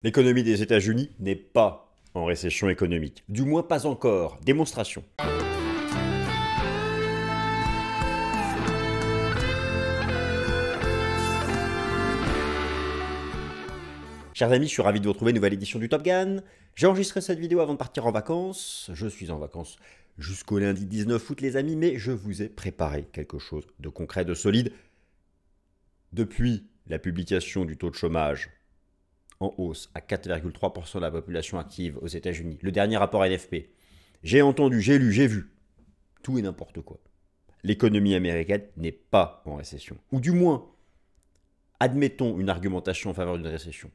L'économie des États-Unis n'est pas en récession économique. Du moins pas encore. Démonstration. Chers amis, je suis ravi de vous retrouver, nouvelle édition du Top Gun. J'ai enregistré cette vidéo avant de partir en vacances. Je suis en vacances jusqu'au lundi 19 août les amis, mais je vous ai préparé quelque chose de concret, de solide. Depuis la publication du taux de chômage en hausse à 4,3% de la population active aux États-Unis, le dernier rapport NFP, j'ai entendu, j'ai lu, j'ai vu, tout et n'importe quoi. L'économie américaine n'est pas en récession. Ou du moins, admettons une argumentation en faveur d'une récession,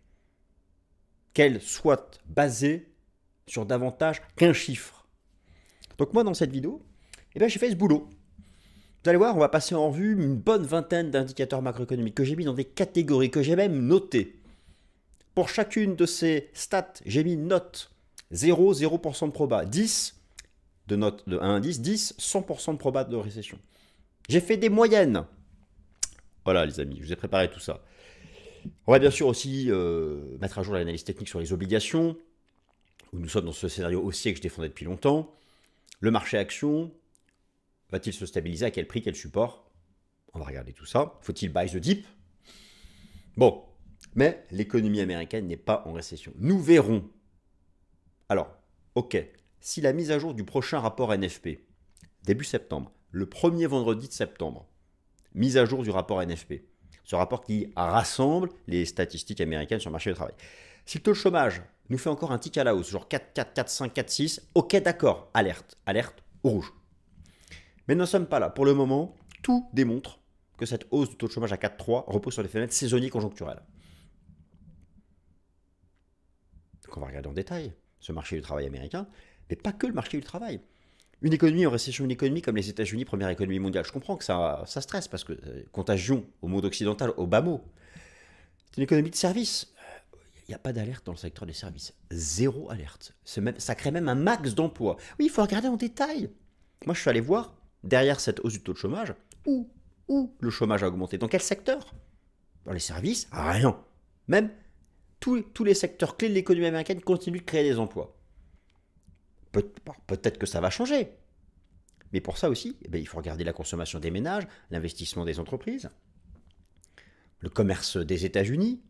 qu'elle soit basée sur davantage qu'un chiffre. Donc moi, dans cette vidéo, j'ai fait ce boulot. Vous allez voir, on va passer en revue une bonne vingtaine d'indicateurs macroéconomiques que j'ai mis dans des catégories, que j'ai même notées. Pour chacune de ces stats, j'ai mis une note 0, 0% de proba, 10, de note de 1 à 10, 10, 100% de proba de récession. J'ai fait des moyennes. Voilà les amis, je vous ai préparé tout ça. On va bien sûr aussi mettre à jour l'analyse technique sur les obligations, où nous sommes dans ce scénario haussier que je défendais depuis longtemps. Le marché action, va-t-il se stabiliser, à quel prix, quel support? On va regarder tout ça. Faut-il buy the dip? Bon, mais l'économie américaine n'est pas en récession. Nous verrons. Alors, ok, si la mise à jour du prochain rapport NFP, début septembre, le premier vendredi de septembre, mise à jour du rapport NFP, ce rapport qui rassemble les statistiques américaines sur le marché du travail. Si le taux de chômage nous fait encore un tic à la hausse, genre 4, 4, 4, 5, 4, 6, ok d'accord, alerte, alerte au rouge. Mais nous ne sommes pas là. Pour le moment, tout démontre que cette hausse du taux de chômage à 4,3 repose sur des phénomènes saisonniers conjoncturels. Donc on va regarder en détail ce marché du travail américain, mais pas que le marché du travail. Une économie en récession, une économie comme les États-Unis, première économie mondiale, je comprends que ça stresse parce que contagion au monde occidental, au bas mot. C'est une économie de services. Il n'y a pas d'alerte dans le secteur des services. Zéro alerte. Ça crée même un max d'emplois. Oui, il faut regarder en détail. Moi, je suis allé voir, derrière cette hausse du taux de chômage, où le chômage a augmenté. Dans quel secteur? Dans les services? Rien. Même tous les secteurs clés de l'économie américaine continuent de créer des emplois. Peut-être que ça va changer. Mais pour ça aussi, il faut regarder la consommation des ménages, l'investissement des entreprises, le commerce des États-Unis,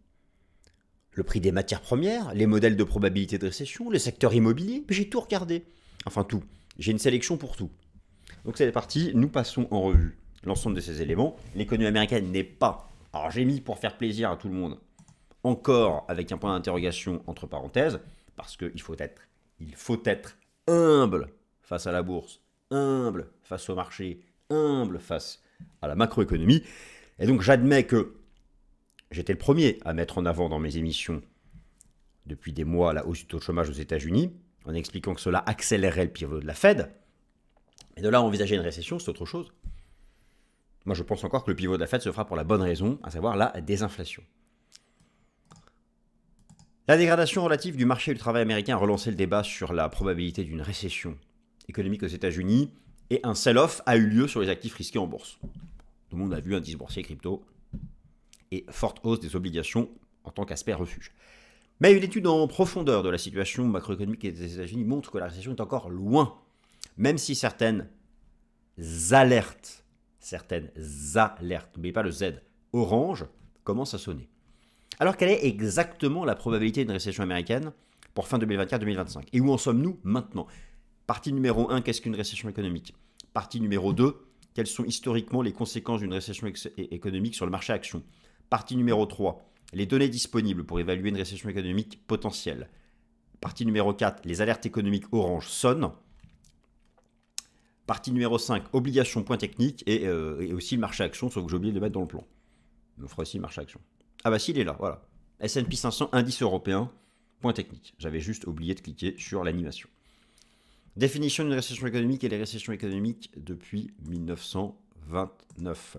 le prix des matières premières, les modèles de probabilité de récession, le secteur immobilier. J'ai tout regardé. Enfin tout. J'ai une sélection pour tout. Donc c'est parti, nous passons en revue l'ensemble de ces éléments. L'économie américaine n'est pas, alors j'ai mis pour faire plaisir à tout le monde, encore avec un point d'interrogation entre parenthèses, parce qu'il faut être humble face à la bourse, humble face au marché, humble face à la macroéconomie. Et donc j'admets que j'étais le premier à mettre en avant dans mes émissions depuis des mois la hausse du taux de chômage aux États-Unis, en expliquant que cela accélérerait le pivot de la Fed. Et de là à envisager une récession, c'est autre chose. Moi, je pense encore que le pivot de la Fed se fera pour la bonne raison, à savoir la désinflation. La dégradation relative du marché du travail américain a relancé le débat sur la probabilité d'une récession économique aux États-Unis et un sell-off a eu lieu sur les actifs risqués en bourse. Tout le monde a vu indice boursier crypto et forte hausse des obligations en tant qu'aspect refuge. Mais une étude en profondeur de la situation macroéconomique des États-Unis montre que la récession est encore loin, même si certaines alertes, n'oubliez pas le Z, orange, commencent à sonner. Alors quelle est exactement la probabilité d'une récession américaine pour fin 2024-2025? Et où en sommes-nous maintenant? Partie numéro 1, qu'est-ce qu'une récession économique? Partie numéro 2, quelles sont historiquement les conséquences d'une récession économique sur le marché action? Partie numéro 3, les données disponibles pour évaluer une récession économique potentielle. Partie numéro 4, les alertes économiques orange sonnent. Partie numéro 5, obligations, point technique, et aussi le marché action, sauf que j'ai oublié de le mettre dans le plan. On fera aussi le marché action. Ah bah si, il est là, voilà. S&P 500, indice européen, point technique. J'avais juste oublié de cliquer sur l'animation. Définition d'une récession économique et les récessions économiques depuis 1929.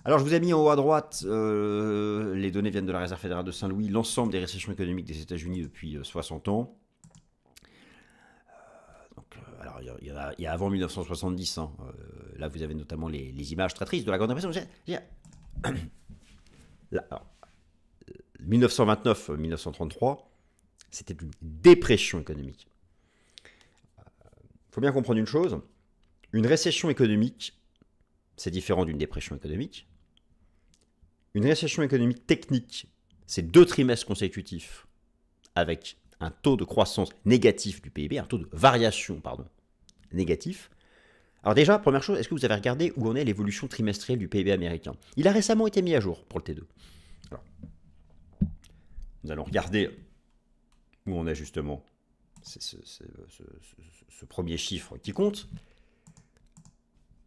Alors je vous ai mis en haut à droite, les données viennent de la Réserve fédérale de Saint-Louis, l'ensemble des récessions économiques des États-Unis depuis 60 ans. Alors, il y a avant 1970. Hein. Là, vous avez notamment les images très tristes de la Grande Dépression. 1929-1933, c'était une dépression économique. Il faut bien comprendre une chose, une récession économique, c'est différent d'une dépression économique. Une récession économique technique, c'est 2 trimestres consécutifs avec un taux de croissance négatif du PIB, un taux de variation, négatif. Alors déjà, première chose, est-ce que vous avez regardé où en est l'évolution trimestrielle du PIB américain? Il a récemment été mis à jour pour le T2. Alors, nous allons regarder où on est justement ce premier chiffre qui compte.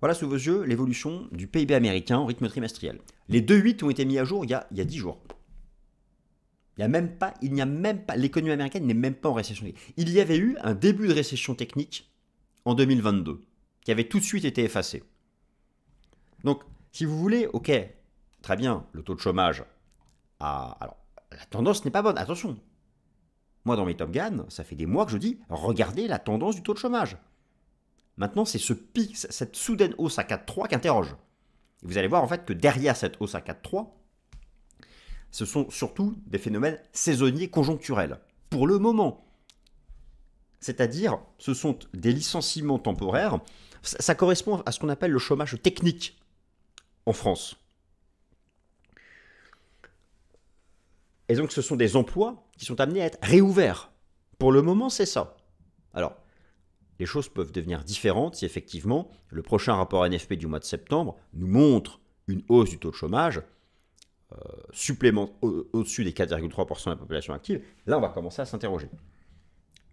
Voilà sous vos yeux l'évolution du PIB américain au rythme trimestriel. Les 2,8 ont été mis à jour il y a 10 jours. Il n'y a même pas, l'économie américaine n'est même pas en récession. Il y avait eu un début de récession technique en 2022 qui avait tout de suite été effacé. Donc, si vous voulez, ok, très bien, le taux de chômage alors, la tendance n'est pas bonne, attention. Moi, dans mes Top Gun, ça fait des mois que je dis, regardez la tendance du taux de chômage. Maintenant, c'est ce pic, cette soudaine hausse à 4,3 qui interroge. Et vous allez voir en fait que derrière cette hausse à 4,3, ce sont surtout des phénomènes saisonniers conjoncturels. Pour le moment. C'est-à-dire, ce sont des licenciements temporaires. Ça correspond à ce qu'on appelle le chômage technique en France. Et donc, ce sont des emplois qui sont amenés à être réouverts. Pour le moment, c'est ça. Alors, les choses peuvent devenir différentes si effectivement le prochain rapport NFP du mois de septembre nous montre une hausse du taux de chômage au-dessus des 4,3% de la population active. Là, on va commencer à s'interroger.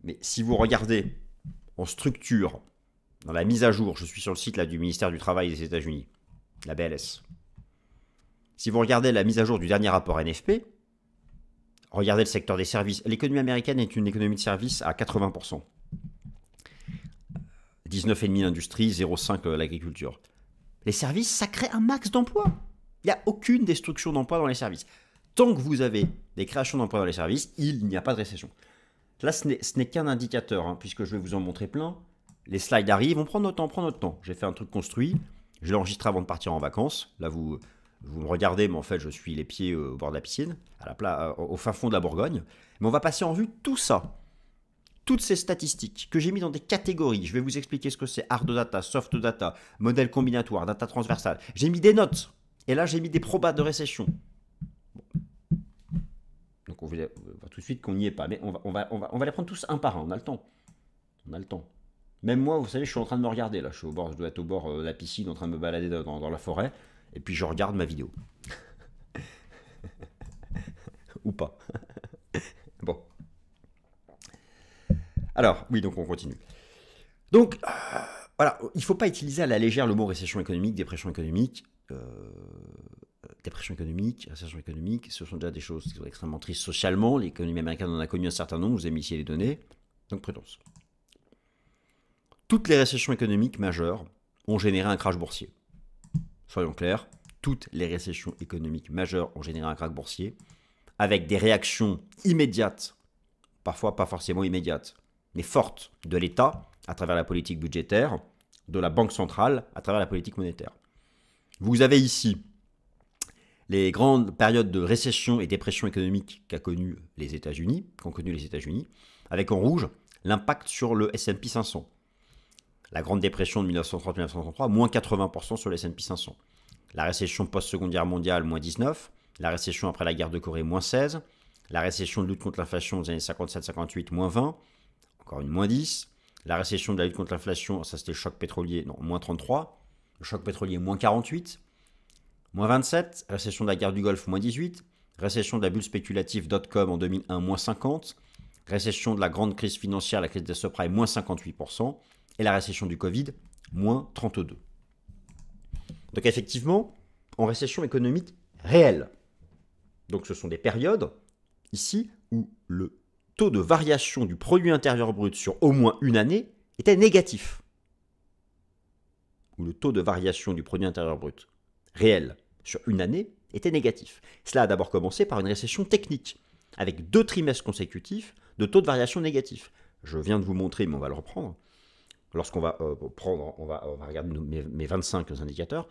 Mais si vous regardez en structure, dans la mise à jour, je suis sur le site là, du ministère du Travail des États-Unis, la BLS. Si vous regardez la mise à jour du dernier rapport NFP, regardez le secteur des services. L'économie américaine est une économie de services à 80%. 19,5% l'industrie, 0,5% l'agriculture. Les services, ça crée un max d'emplois. Il n'y a aucune destruction d'emplois dans les services. Tant que vous avez des créations d'emplois dans les services, il n'y a pas de récession. Là, ce n'est qu'un indicateur, puisque je vais vous en montrer plein. Les slides arrivent, on prend notre temps. J'ai fait un truc construit, je l'ai enregistré avant de partir en vacances. Là, vous me regardez, mais en fait, je suis les pieds au bord de la piscine, au fin fond de la Bourgogne. Mais on va passer en vue tout ça. Toutes ces statistiques que j'ai mis dans des catégories, je vais vous expliquer ce que c'est hard data, soft data, modèle combinatoire, data transversale. J'ai mis des notes. Et là, j'ai mis des probas de récession. Bon. Donc, on voit tout de suite qu'on n'y est pas. Mais on va les prendre tous un par un. On a le temps. On a le temps. Même moi, vous savez, je suis en train de me regarder. Là, je dois être au bord de la piscine, en train de me balader dans la forêt. Et puis, je regarde ma vidéo. Ou pas. Bon. Alors, oui, donc on continue. Donc, voilà, il ne faut pas utiliser à la légère le mot récession économique, dépression économique. Dépression économique, récession économique, ce sont déjà des choses qui sont extrêmement tristes socialement. L'économie américaine en a connu un certain nombre, vous avez mis ici les données. Donc, prudence. Toutes les récessions économiques majeures ont généré un crash boursier. Soyons clairs, toutes les récessions économiques majeures ont généré un crash boursier, avec des réactions immédiates, parfois pas forcément immédiates, mais fortes de l'État à travers la politique budgétaire, de la Banque centrale à travers la politique monétaire. Vous avez ici les grandes périodes de récession et dépression économique qu'ont connues les États-Unis, avec en rouge l'impact sur le S&P 500. La grande dépression de 1930-1933, moins 80% sur le S&P 500. La récession post-seconde guerre mondiale, moins 19%. La récession après la guerre de Corée, moins 16%. La récession de lutte contre l'inflation des années 57-58, moins 20%. Encore une moins 10%. La récession de la lutte contre l'inflation, ça c'était le choc pétrolier, non, moins 33%. Le choc pétrolier, moins 48%. Moins 27%. Récession de la guerre du Golfe, moins 18%. Récession de la bulle spéculative .com en 2001, moins 50%. Récession de la grande crise financière, la crise des subprimes, moins 58%. Et la récession du Covid, moins 32%. Donc effectivement, en récession économique réelle. Donc ce sont des périodes, ici, où le taux de variation du produit intérieur brut sur au moins une année était négatif. Où le taux de variation du produit intérieur brut réel sur une année était négatif. Cela a d'abord commencé par une récession technique, avec 2 trimestres consécutifs de taux de variation négatif. Je viens de vous montrer, mais on va le reprendre. Lorsqu'on va on va regarder mes 25 indicateurs,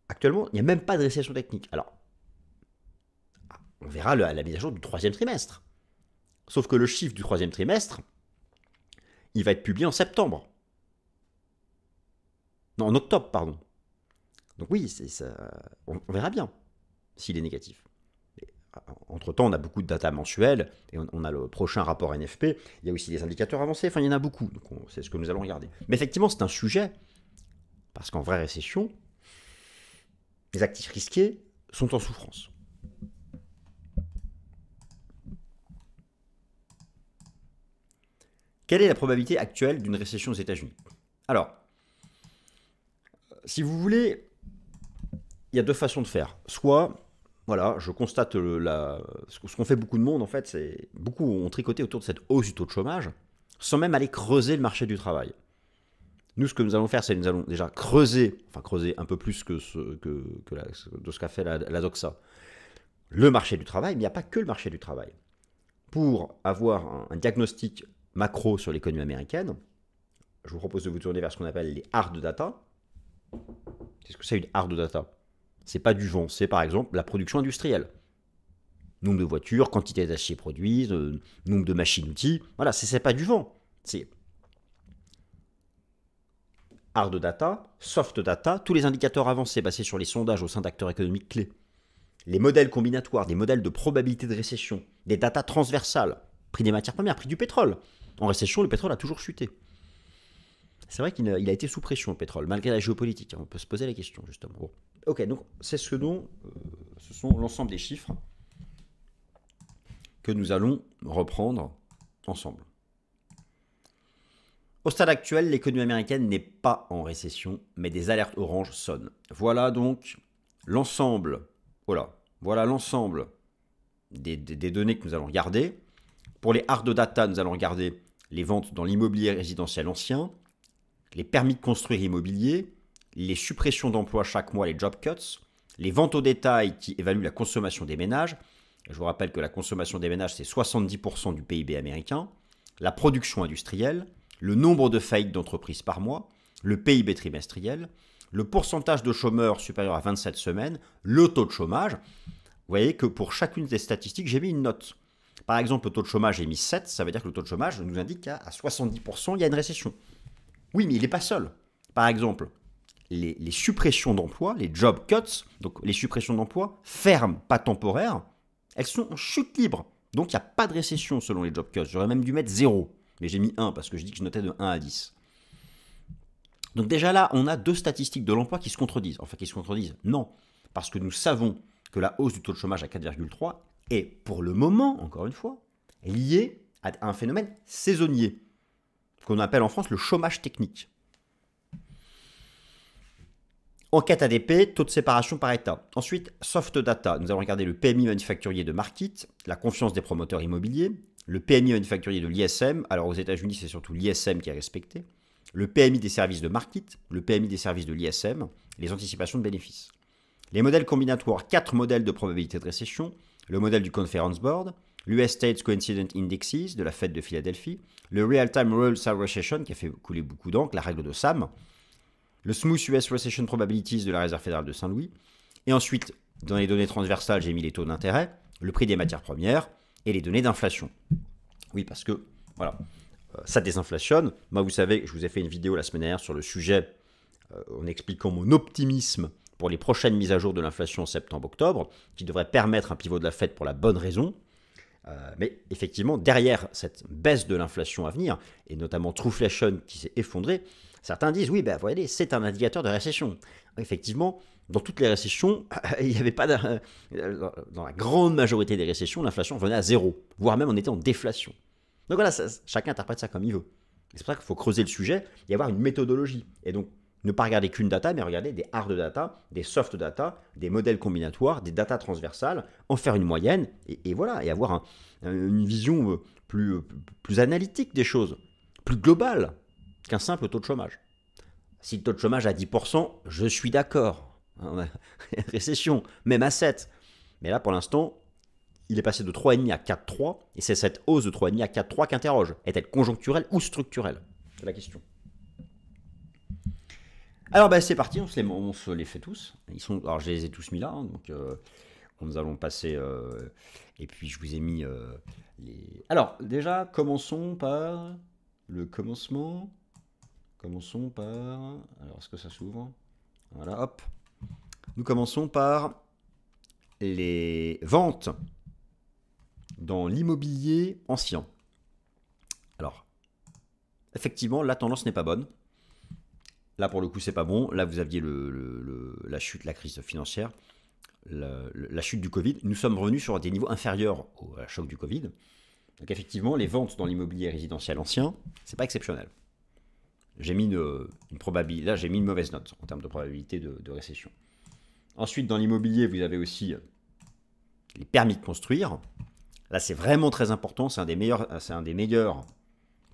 actuellement, il n'y a même pas de récession technique. Alors, on verra la mise à jour du troisième trimestre. Sauf que le chiffre du troisième trimestre, il va être publié en septembre. Non, en octobre, pardon. Donc oui, on verra bien s'il est négatif. Entre-temps, on a beaucoup de data mensuelles, et on a le prochain rapport NFP, il y a aussi des indicateurs avancés, enfin il y en a beaucoup, donc c'est ce que nous allons regarder. Mais effectivement, c'est un sujet, parce qu'en vraie récession, les actifs risqués sont en souffrance. Quelle est la probabilité actuelle d'une récession aux États-Unis? Alors, si vous voulez, il y a deux façons de faire. Soit, voilà, je constate ce qu'ont fait beaucoup de monde, en fait, c'est beaucoup ont tricoté autour de cette hausse du taux de chômage, sans même aller creuser le marché du travail. Nous, ce que nous allons faire, c'est que nous allons déjà creuser un peu plus de ce qu'a fait la Doxa, le marché du travail, mais il n'y a pas que le marché du travail. Pour avoir un diagnostic macro sur l'économie américaine, je vous propose de vous tourner vers ce qu'on appelle les hard data. Qu'est-ce que c'est une hard data? C'est pas du vent, c'est par exemple la production industrielle. Nombre de voitures, quantité d'acier produites, nombre de machines-outils. Voilà, c'est pas du vent. C'est hard data, soft data, tous les indicateurs avancés basés sur les sondages au sein d'acteurs économiques clés. Les modèles combinatoires, des modèles de probabilité de récession, des datas transversales, prix des matières premières, prix du pétrole. En récession, le pétrole a toujours chuté. C'est vrai qu'il a été sous pression, le pétrole, malgré la géopolitique. On peut se poser la question, justement. Bon. Ok, donc c'est ce sont l'ensemble des chiffres que nous allons reprendre ensemble. Au stade actuel, l'économie américaine n'est pas en récession, mais des alertes oranges sonnent. Voilà donc l'ensemble, voilà l'ensemble des données que nous allons regarder. Pour les hard data, nous allons regarder les ventes dans l'immobilier résidentiel ancien, les permis de construire immobiliers, les suppressions d'emplois chaque mois, les job cuts, les ventes au détail qui évaluent la consommation des ménages. Je vous rappelle que la consommation des ménages, c'est 70% du PIB américain, la production industrielle, le nombre de faillites d'entreprises par mois, le PIB trimestriel, le pourcentage de chômeurs supérieur à 27 semaines, le taux de chômage. Vous voyez que pour chacune des statistiques, j'ai mis une note. Par exemple, le taux de chômage, j'ai mis 7, ça veut dire que le taux de chômage nous indique qu'à 70%, il y a une récession. Oui, mais il n'est pas seul. Par exemple, les suppressions d'emplois, les job cuts, donc les suppressions d'emplois fermes, pas temporaires, elles sont en chute libre. Donc il n'y a pas de récession selon les job cuts. J'aurais même dû mettre 0. Mais j'ai mis 1 parce que je dis que je notais de 1 à 10. Donc déjà là, on a deux statistiques de l'emploi qui se contredisent. Enfin, qui se contredisent, non. Parce que nous savons que la hausse du taux de chômage à 4,3 est, pour le moment, encore une fois, liée à un phénomène saisonnier, qu'on appelle en France le chômage technique. Enquête ADP, taux de séparation par État. Ensuite, soft data. Nous allons regarder le PMI manufacturier de Markit, la confiance des promoteurs immobiliers, le PMI manufacturier de l'ISM. Alors aux États-Unis, c'est surtout l'ISM qui est respecté. Le PMI des services de Markit, le PMI des services de l'ISM, les anticipations de bénéfices. Les modèles combinatoires, 4 modèles de probabilité de récession, le modèle du Conference Board, l'US States Coincident Indexes de la Fed de Philadelphie, le Real-Time Roll Cell Recession qui a fait couler beaucoup d'encre, la règle de Sam, le Smooth US Recession Probabilities de la Réserve fédérale de Saint-Louis, et ensuite, dans les données transversales, j'ai mis les taux d'intérêt, le prix des matières premières et les données d'inflation. Oui, parce que, voilà, ça désinflationne. Moi, vous savez, je vous ai fait une vidéo la semaine dernière sur le sujet en expliquant mon optimisme pour les prochaines mises à jour de l'inflation en septembre-octobre, qui devrait permettre un pivot de la Fed pour la bonne raison. Mais effectivement, derrière cette baisse de l'inflation à venir, et notamment Trueflation qui s'est effondré, certains disent, oui, ben, voyez, c'est un indicateur de récession. Effectivement, dans toutes les récessions, il n'y avait pas dans la grande majorité des récessions, l'inflation venait à 0, voire même on était en déflation. Donc voilà, chacun interprète ça comme il veut. C'est pour ça qu'il faut creuser le sujet et avoir une méthodologie. Et donc, ne pas regarder qu'une data, mais regarder des hard data, des soft data, des modèles combinatoires, des data transversales, en faire une moyenne, et voilà, et avoir une vision plus analytique des choses, plus globale qu'un simple taux de chômage. Si le taux de chômage est à 10%, je suis d'accord. Récession, même à 7. Mais là, pour l'instant, il est passé de 3,5 à 4,3, et c'est cette hausse de 3,5 à 4,3 qu'interroge. Est-elle conjoncturelle ou structurelle? C'est la question. Alors, ben, c'est parti, on se les fait tous. Alors, je les ai tous mis là, donc Nous allons passer... et puis, je vous ai mis les... Alors, déjà, commençons par le commencement. Commençons par... Alors, est-ce que ça s'ouvre? Voilà, hop. Nous commençons par les ventes dans l'immobilier ancien. Alors, effectivement, la tendance n'est pas bonne. Là, pour le coup, c'est pas bon. Là, vous aviez la chute, la crise financière, la chute du Covid. Nous sommes revenus sur des niveaux inférieurs à la choc du Covid. Donc, effectivement, les ventes dans l'immobilier résidentiel ancien, c'est pas exceptionnel. J'ai mis une probabilité. Là, j'ai mis une mauvaise note en termes de probabilité de récession. Ensuite, dans l'immobilier, vous avez aussi les permis de construire. Là, c'est vraiment très important. C'est un des meilleurs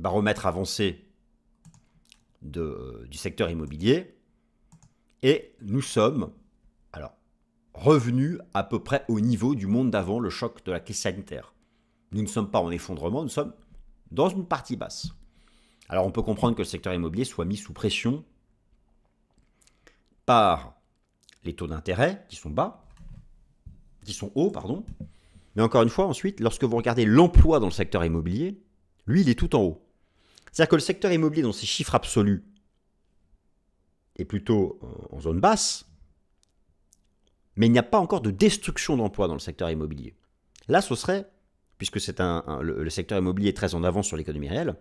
baromètres avancés du secteur immobilier. Et nous sommes revenus à peu près au niveau du monde d'avant le choc de la crise sanitaire. Nous ne sommes pas en effondrement, nous sommes dans une partie basse. Alors on peut comprendre que le secteur immobilier soit mis sous pression par les taux d'intérêt qui sont hauts, pardon. Mais encore une fois, ensuite, lorsque vous regardez l'emploi dans le secteur immobilier, lui, il est tout en haut. C'est-à-dire que le secteur immobilier, dans ses chiffres absolus, est plutôt en zone basse, mais il n'y a pas encore de destruction d'emplois dans le secteur immobilier. Là, ce serait, puisque c'est le secteur immobilier est très en avance sur l'économie réelle,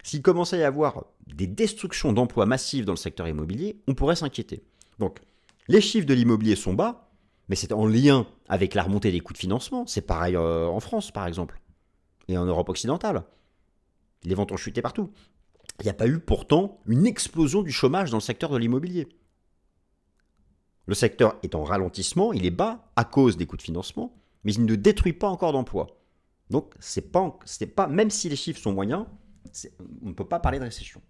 s'il commençait à y avoir des destructions d'emplois massives dans le secteur immobilier, on pourrait s'inquiéter. Donc, les chiffres de l'immobilier sont bas, mais c'est en lien avec la remontée des coûts de financement. C'est pareil en France, par exemple, et en Europe occidentale. Les ventes ont chuté partout. Il n'y a pas eu pourtant une explosion du chômage dans le secteur de l'immobilier. Le secteur est en ralentissement, il est bas à cause des coûts de financement, mais il ne détruit pas encore d'emplois. Donc, c'est pas, même si les chiffres sont moyens, on ne peut pas parler de récession.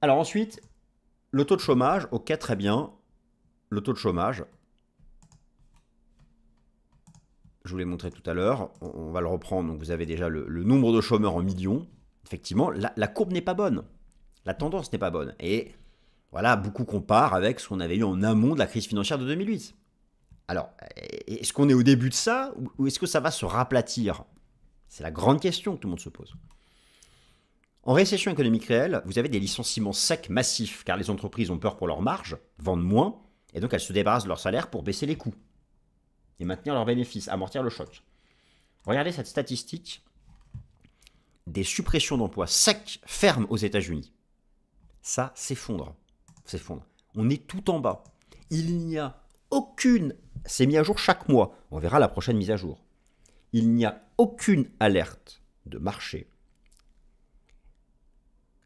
Alors ensuite, le taux de chômage, ok, très bien. Le taux de chômage, je vous l'ai montré tout à l'heure, on va le reprendre. Donc vous avez déjà le nombre de chômeurs en millions. Effectivement, la courbe n'est pas bonne. La tendance n'est pas bonne. Et voilà, beaucoup comparent avec ce qu'on avait eu en amont de la crise financière de 2008. Alors, est-ce qu'on est au début de ça ou est-ce que ça va se raplatir? C'est la grande question que tout le monde se pose. En récession économique réelle, vous avez des licenciements secs massifs car les entreprises ont peur pour leurs marges, vendent moins, et donc elles se débarrassent de leur salaire pour baisser les coûts et maintenir leurs bénéfices, amortir le choc. Regardez cette statistique des suppressions d'emplois secs fermes aux États-Unis. Ça s'effondre. On est tout en bas. Il n'y a aucune... C'est mis à jour chaque mois. On verra la prochaine mise à jour. Il n'y a aucune alerte de marché.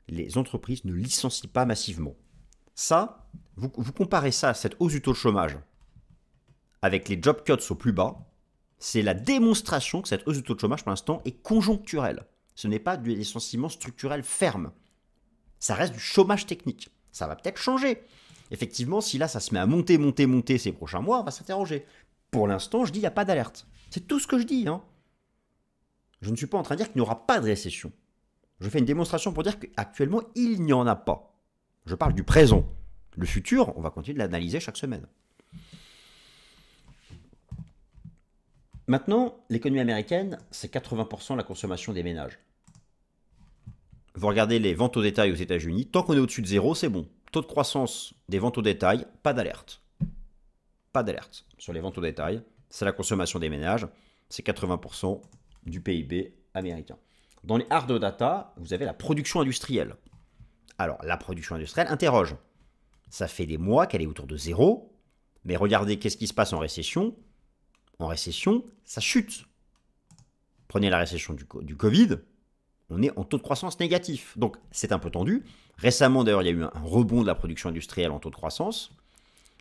Les entreprises ne licencient pas massivement. Ça, vous comparez ça à cette hausse du taux de chômage avec les job cuts au plus bas, c'est la démonstration que cette hausse du taux de chômage pour l'instant est conjoncturelle. Ce n'est pas du licenciement structurel ferme. Ça reste du chômage technique. Ça va peut-être changer. Effectivement, si là ça se met à monter ces prochains mois, on va s'interroger. Pour l'instant, je dis il n'y a pas d'alerte. C'est tout ce que je dis. Je ne suis pas en train de dire qu'il n'y aura pas de récession. Je fais une démonstration pour dire qu'actuellement, il n'y en a pas. Je parle du présent. Le futur, on va continuer de l'analyser chaque semaine. Maintenant, l'économie américaine, c'est 80% de la consommation des ménages. Vous regardez les ventes au détail aux États-Unis, tant qu'on est au-dessus de zéro, c'est bon. Taux de croissance des ventes au détail, pas d'alerte. Pas d'alerte sur les ventes au détail. C'est la consommation des ménages, c'est 80% du PIB américain. Dans les hard data, vous avez la production industrielle. Alors, la production industrielle interroge. Ça fait des mois qu'elle est autour de zéro, mais regardez qu'est-ce qui se passe en récession. En récession, ça chute. Prenez la récession du Covid, on est en taux de croissance négatif. Donc, c'est un peu tendu. Récemment, d'ailleurs, il y a eu un rebond de la production industrielle en taux de croissance.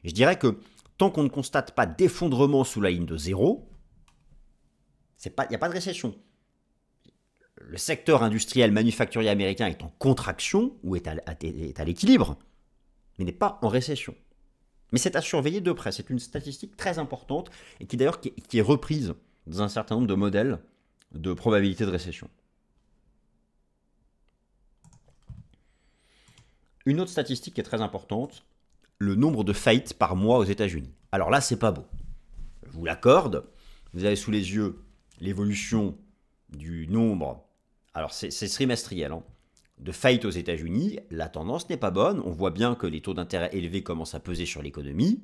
Et je dirais que tant qu'on ne constate pas d'effondrement sous la ligne de zéro, il n'y a pas de récession. Le secteur industriel manufacturier américain est en contraction ou est à l'équilibre, mais n'est pas en récession. Mais c'est à surveiller de près. C'est une statistique très importante et qui d'ailleurs qui est reprise dans un certain nombre de modèles de probabilité de récession. Une autre statistique qui est très importante, le nombre de faillites par mois aux États-Unis. Alors là, c'est pas beau. Je vous l'accorde. Vous avez sous les yeux l'évolution du nombre. Alors, c'est trimestriel, hein, de faillites aux États-Unis. La tendance n'est pas bonne. On voit bien que les taux d'intérêt élevés commencent à peser sur l'économie.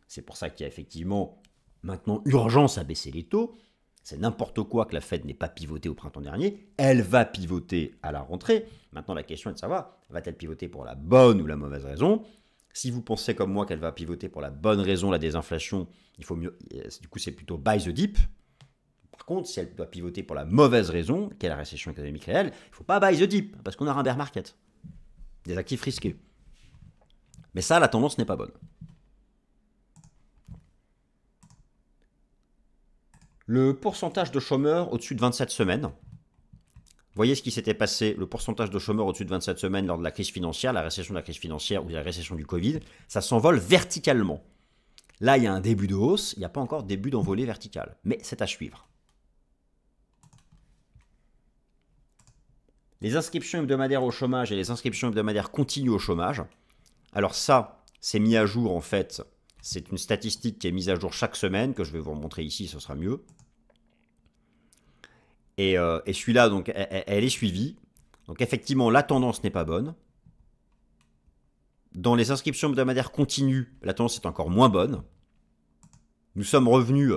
C'est pour ça qu'il y a effectivement maintenant urgence à baisser les taux. C'est n'importe quoi que la Fed n'ait pas pivoté au printemps dernier. Elle va pivoter à la rentrée. Maintenant, la question est de savoir, va-t-elle pivoter pour la bonne ou la mauvaise raison? Si vous pensez comme moi qu'elle va pivoter pour la bonne raison, la désinflation, il faut mieux. Du coup, c'est plutôt buy the dip. Par contre, si elle doit pivoter pour la mauvaise raison, qui est la récession économique réelle, il ne faut pas buy the dip, parce qu'on aura un bear market. Des actifs risqués. Mais ça, la tendance n'est pas bonne. Le pourcentage de chômeurs au-dessus de 27 semaines. Vous voyez ce qui s'était passé, le pourcentage de chômeurs au-dessus de 27 semaines lors de la crise financière, la récession de la crise financière ou la récession du Covid, ça s'envole verticalement. Là, il y a un début de hausse, il n'y a pas encore de début d'envolée verticale, mais c'est à suivre. Les inscriptions hebdomadaires au chômage et les inscriptions hebdomadaires continues au chômage. Alors ça, c'est mis à jour en fait. C'est une statistique qui est mise à jour chaque semaine, que je vais vous remontrer ici, ce sera mieux. Et celui-là, donc, elle est suivie. Donc effectivement, la tendance n'est pas bonne. Dans les inscriptions hebdomadaires continues, la tendance est encore moins bonne. Nous sommes revenus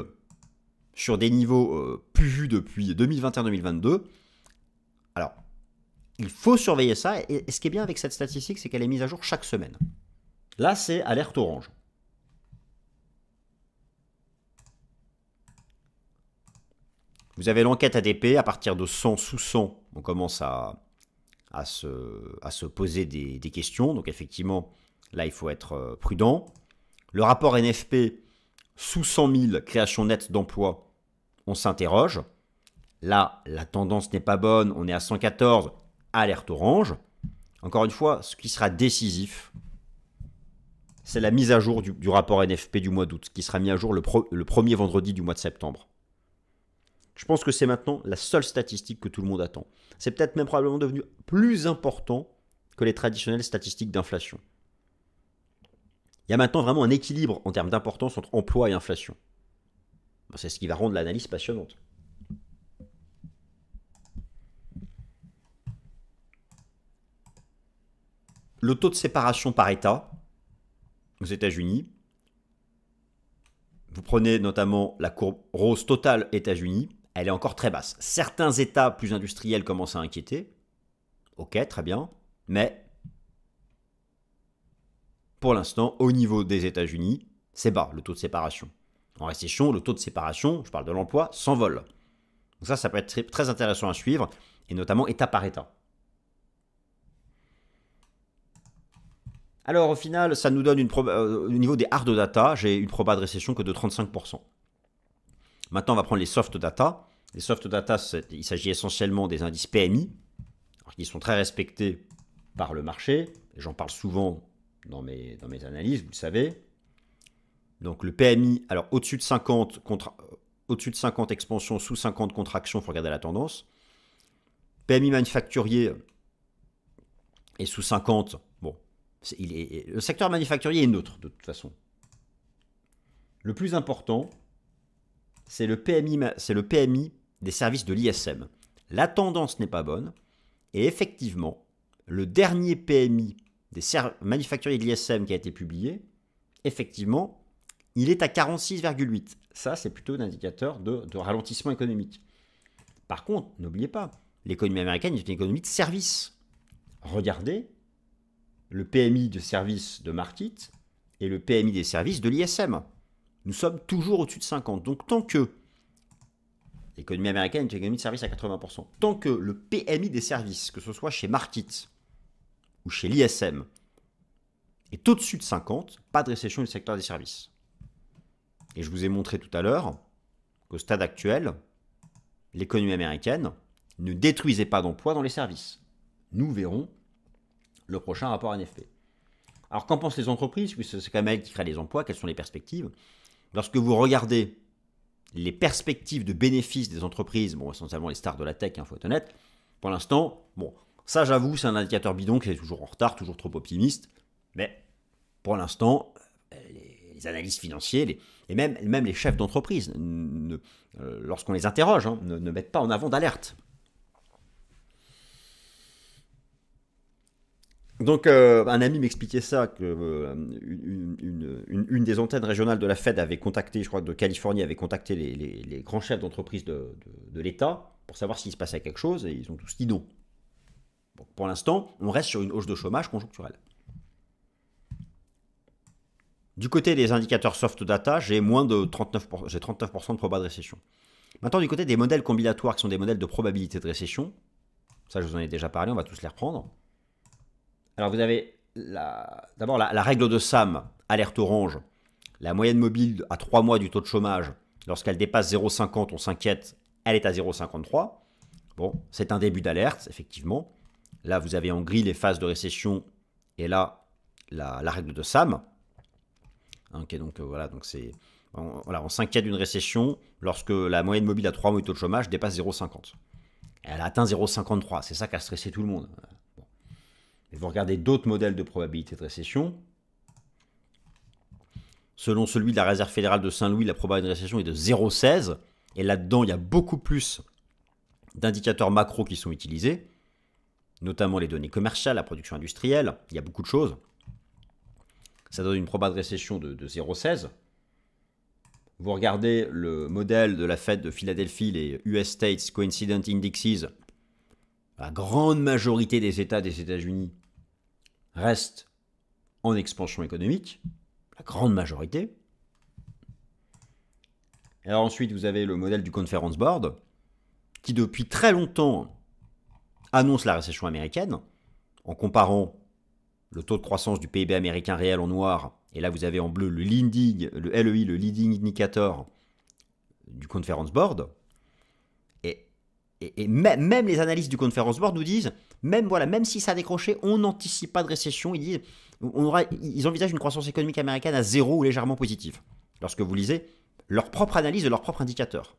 sur des niveaux plus vus depuis 2021-2022. Alors, il faut surveiller ça. Et ce qui est bien avec cette statistique, c'est qu'elle est mise à jour chaque semaine. Là, c'est alerte orange. Vous avez l'enquête ADP, à partir de 100 sous 100, on commence à se poser des questions. Donc effectivement, là, il faut être prudent. Le rapport NFP, sous 100 000 créations nettes d'emplois, on s'interroge. Là, la tendance n'est pas bonne, on est à 114, alerte orange. Encore une fois, ce qui sera décisif, c'est la mise à jour du rapport NFP du mois d'août, qui sera mis à jour le premier vendredi du mois de septembre. Je pense que c'est maintenant la seule statistique que tout le monde attend. C'est peut-être même probablement devenu plus important que les traditionnelles statistiques d'inflation. Il y a maintenant vraiment un équilibre en termes d'importance entre emploi et inflation. C'est ce qui va rendre l'analyse passionnante. Le taux de séparation par État aux États-Unis. Vous prenez notamment la courbe rose totale États-Unis. Elle est encore très basse. Certains États plus industriels commencent à inquiéter. Ok, très bien. Mais pour l'instant, au niveau des États-Unis, c'est bas le taux de séparation. En récession, le taux de séparation, je parle de l'emploi, s'envole. Donc ça peut être très intéressant à suivre, et notamment État par État. Alors au final, ça nous donne au niveau des hard data, j'ai une proba de récession que de 35%. Maintenant, on va prendre les soft data. Les soft data, il s'agit essentiellement des indices PMI, alors qui sont très respectés par le marché. J'en parle souvent dans mes analyses, vous le savez. Donc le PMI, alors au-dessus de 50, au-dessus de 50 expansion, sous 50 contraction, il faut regarder la tendance. PMI manufacturier est sous 50, bon, le secteur manufacturier est neutre de toute façon. Le plus important, c'est le PMI des services de l'ISM. La tendance n'est pas bonne, et effectivement, le dernier PMI des manufacturiers de l'ISM qui a été publié, effectivement, il est à 46,8. Ça, c'est plutôt un indicateur de ralentissement économique. Par contre, n'oubliez pas, l'économie américaine est une économie de services. Regardez le PMI de services de Markit et le PMI des services de l'ISM. Nous sommes toujours au-dessus de 50. Donc, tant que l'économie américaine est une économie de services à 80%, tant que le PMI des services, que ce soit chez Markit ou chez l'ISM, est au-dessus de 50, pas de récession du secteur des services. Et je vous ai montré tout à l'heure qu'au stade actuel, l'économie américaine ne détruisait pas d'emplois dans les services. Nous verrons le prochain rapport NFP. Alors, qu'en pensent les entreprises? C'est quand même elles qui créent les emplois. Quelles sont les perspectives? Lorsque vous regardez les perspectives de bénéfices des entreprises, bon, essentiellement les stars de la tech, il faut être honnête, pour l'instant, bon, ça j'avoue, c'est un indicateur bidon qui est toujours en retard, toujours trop optimiste, mais pour l'instant, les analystes financiers et même les chefs d'entreprise, lorsqu'on les interroge, hein, ne mettent pas en avant d'alerte. Donc, un ami m'expliquait ça, que une des antennes régionales de la Fed avait contacté, je crois que de Californie, avait contacté les grands chefs d'entreprise de l'État pour savoir s'il se passait quelque chose, et ils ont tous dit non. Donc, pour l'instant, on reste sur une hausse de chômage conjoncturelle. Du côté des indicateurs soft data, j'ai moins de 39%, j'ai 39% de proba de récession. Maintenant, du côté des modèles combinatoires, qui sont des modèles de probabilité de récession, ça je vous en ai déjà parlé, on va tous les reprendre. Alors vous avez d'abord la règle de SAM, alerte orange, la moyenne mobile à 3 mois du taux de chômage, lorsqu'elle dépasse 0,50, on s'inquiète, elle est à 0,53. Bon, c'est un début d'alerte, effectivement. Là, vous avez en gris les phases de récession, et là, la règle de SAM. Ok, donc voilà, donc on s'inquiète d'une récession lorsque la moyenne mobile à 3 mois du taux de chômage dépasse 0,50. Elle a atteint 0,53, c'est ça qui a stressé tout le monde. Et vous regardez d'autres modèles de probabilité de récession. Selon celui de la Réserve fédérale de Saint-Louis, la probabilité de récession est de 0,16. Et là-dedans, il y a beaucoup plus d'indicateurs macro qui sont utilisés, notamment les données commerciales, la production industrielle. Il y a beaucoup de choses. Ça donne une probabilité de récession de 0,16. Vous regardez le modèle de la Fed de Philadelphie, les US States Coincident Indexes. La grande majorité des États des États-Unis restent en expansion économique. La grande majorité. Et alors ensuite, vous avez le modèle du Conference Board, qui depuis très longtemps annonce la récession américaine, en comparant le taux de croissance du PIB américain réel en noir, et là vous avez en bleu le LEI, le Leading Indicator du Conference Board. Et même les analystes du Conference Board nous disent, même si ça a décroché, on n'anticipe pas de récession. Ils disent, ils envisagent une croissance économique américaine à 0 ou légèrement positive. Lorsque vous lisez leur propre analyse de leur propre indicateur.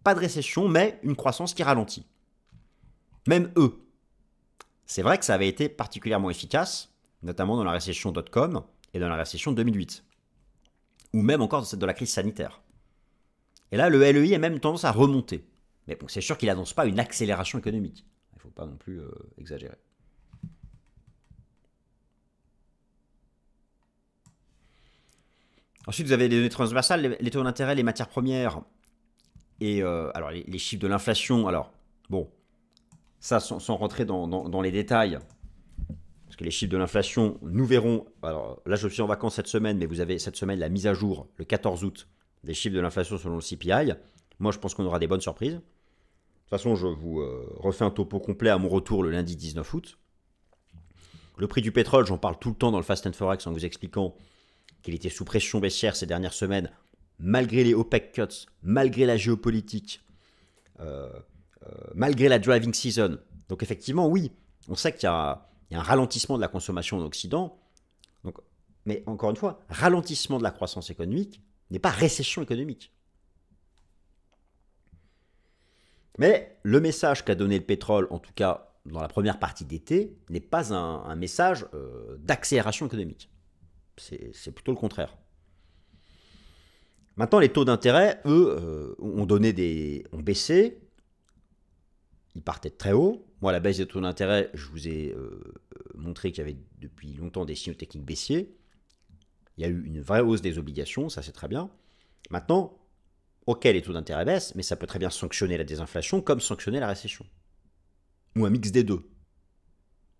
Pas de récession, mais une croissance qui ralentit. Même eux. C'est vrai que ça avait été particulièrement efficace, notamment dans la récession .com et dans la récession 2008. Ou même encore dans la crise sanitaire. Et là, le LEI a même tendance à remonter. Mais bon, c'est sûr qu'il n'annonce pas une accélération économique. Il ne faut pas non plus exagérer. Ensuite, vous avez les données transversales, les taux d'intérêt, les matières premières. Et alors, les chiffres de l'inflation. Alors, bon, ça, sans rentrer dans les détails, parce que les chiffres de l'inflation, nous verrons. Alors là, je suis en vacances cette semaine, mais vous avez cette semaine la mise à jour, le 14 août, des chiffres de l'inflation selon le CPI. Moi, je pense qu'on aura des bonnes surprises. De toute façon, je vous refais un topo complet à mon retour le lundi 19 août. Le prix du pétrole, j'en parle tout le temps dans le Fast and Forex en vous expliquant qu'il était sous pression baissière ces dernières semaines, malgré les OPEC cuts, malgré la géopolitique, malgré la driving season. Donc effectivement, oui, on sait qu'il y a un ralentissement de la consommation en Occident. Donc, mais encore une fois, ralentissement de la croissance économique n'est pas récession économique. Mais le message qu'a donné le pétrole, en tout cas dans la première partie d'été, n'est pas un message d'accélération économique. C'est plutôt le contraire. Maintenant, les taux d'intérêt, eux, ont baissé. Ils partaient de très haut. Moi, la baisse des taux d'intérêt, je vous ai montré qu'il y avait depuis longtemps des signaux techniques baissiers. Il y a eu une vraie hausse des obligations, ça c'est très bien. Maintenant, ok, les taux d'intérêt baissent, mais ça peut très bien sanctionner la désinflation comme sanctionner la récession. Ou un mix des deux.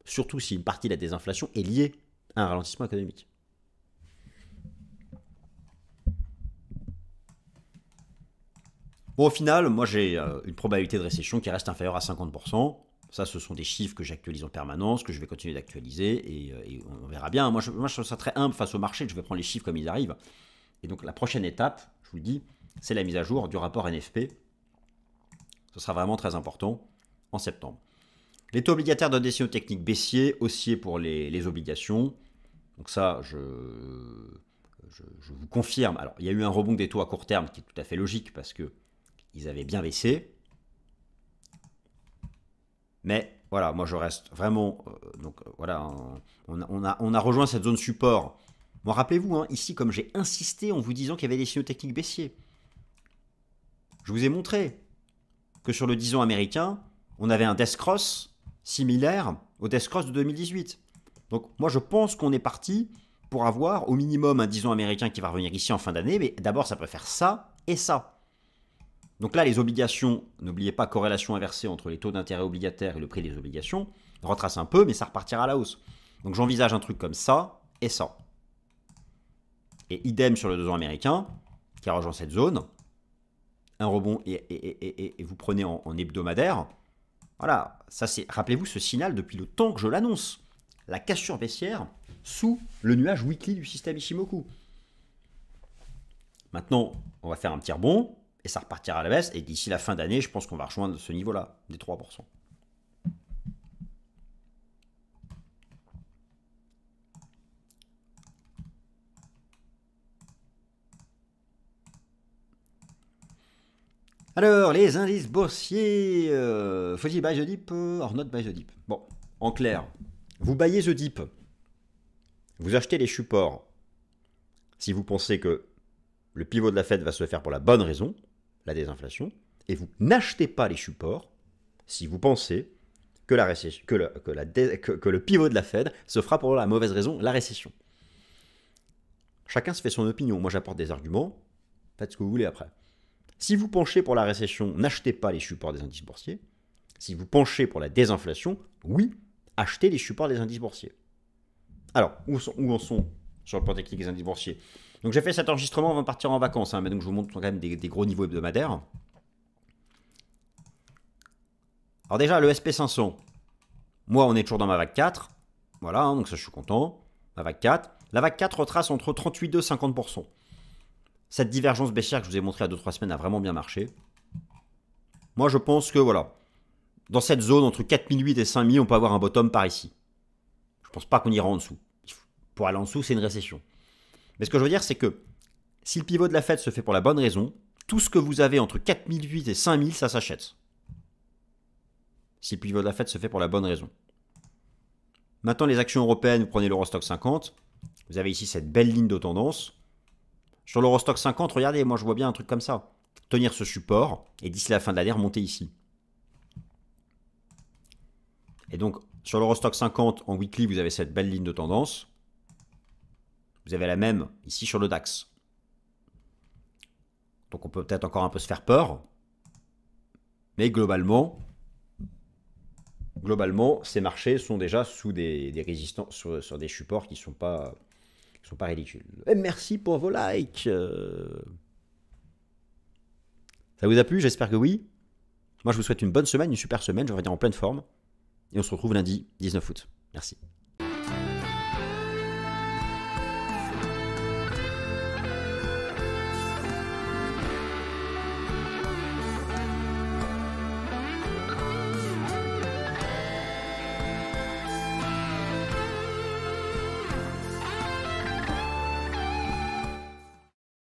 Surtout si une partie de la désinflation est liée à un ralentissement économique. Bon, au final, moi j'ai une probabilité de récession qui reste inférieure à 50%. Ça, ce sont des chiffres que j'actualise en permanence, que je vais continuer d'actualiser, et on verra bien. Moi, je trouve ça très humble face au marché, je vais prendre les chiffres comme ils arrivent. Et donc, la prochaine étape, je vous le dis, c'est la mise à jour du rapport NFP. Ce sera vraiment très important en septembre. Les taux obligataires donnent des signaux techniques baissiers, haussiers pour les obligations. Donc ça, je vous confirme. Alors, il y a eu un rebond des taux à court terme qui est tout à fait logique parce qu'ils avaient bien baissé. Mais voilà, moi je reste vraiment... voilà, on a rejoint cette zone support. Bon, rappelez-vous, hein, ici, comme j'ai insisté en vous disant qu'il y avait des signaux techniques baissiers, je vous ai montré que sur le 10 ans américain, on avait un death cross similaire au death cross de 2018. Donc moi je pense qu'on est parti pour avoir au minimum un 10 ans américain qui va revenir ici en fin d'année, mais d'abord ça peut faire ça et ça. Donc là les obligations, n'oubliez pas corrélation inversée entre les taux d'intérêt obligataires et le prix des obligations, retrace un peu mais ça repartira à la hausse. Donc j'envisage un truc comme ça et ça. Et idem sur le 2 ans américain qui rejoint cette zone. Un rebond et vous prenez en hebdomadaire. Voilà, ça c'est, rappelez-vous ce signal depuis le temps que je l'annonce. La cassure baissière sous le nuage weekly du système Ishimoku. Maintenant, on va faire un petit rebond et ça repartira à la baisse. Et d'ici la fin d'année, je pense qu'on va rejoindre ce niveau-là, des 3%. Alors, les indices boursiers, faut-il buy the dip or not buy the dip? Bon, en clair, vous buyez the dip, vous achetez les supports si vous pensez que le pivot de la Fed va se faire pour la bonne raison, la désinflation, et vous n'achetez pas les supports si vous pensez que, que le pivot de la Fed se fera pour la mauvaise raison, la récession. Chacun se fait son opinion. Moi, j'apporte des arguments. Faites ce que vous voulez après. Si vous penchez pour la récession, n'achetez pas les supports des indices boursiers. Si vous penchez pour la désinflation, oui, achetez les supports des indices boursiers. Alors, où en sont sur le plan technique les indices boursiers? Donc j'ai fait cet enregistrement avant de partir en vacances, hein, mais donc je vous montre quand même des gros niveaux hebdomadaires. Alors déjà, le SP500, moi on est toujours dans ma vague 4, voilà, hein, donc ça je suis content, ma vague 4. La vague 4 retrace entre 38,2 et 50%. Cette divergence baissière que je vous ai montrée il y a 2-3 semaines a vraiment bien marché. Moi je pense que voilà, dans cette zone entre 4008 et 5000, on peut avoir un bottom par ici. Je ne pense pas qu'on ira en dessous. Pour aller en dessous, c'est une récession. Mais ce que je veux dire, c'est que si le pivot de la Fed se fait pour la bonne raison, tout ce que vous avez entre 4008 et 5000, ça s'achète. Si le pivot de la Fed se fait pour la bonne raison. Maintenant, les actions européennes, vous prenez l'Eurostock 50. Vous avez ici cette belle ligne de tendance. Sur l'Eurostock 50, regardez, moi je vois bien un truc comme ça. Tenir ce support et d'ici la fin de l'année, remonter ici. Et donc, sur l'Eurostock 50, en weekly, vous avez cette belle ligne de tendance. Vous avez la même ici sur le DAX. Donc on peut peut-être encore un peu se faire peur. Mais globalement, ces marchés sont déjà sous des résistances, sur des supports qui ne sont pas ridicules. Et merci pour vos likes. Ça vous a plu? J'espère que oui. Moi, je vous souhaite une bonne semaine, une super semaine. Je vais revenir en pleine forme. Et on se retrouve lundi 19 août. Merci.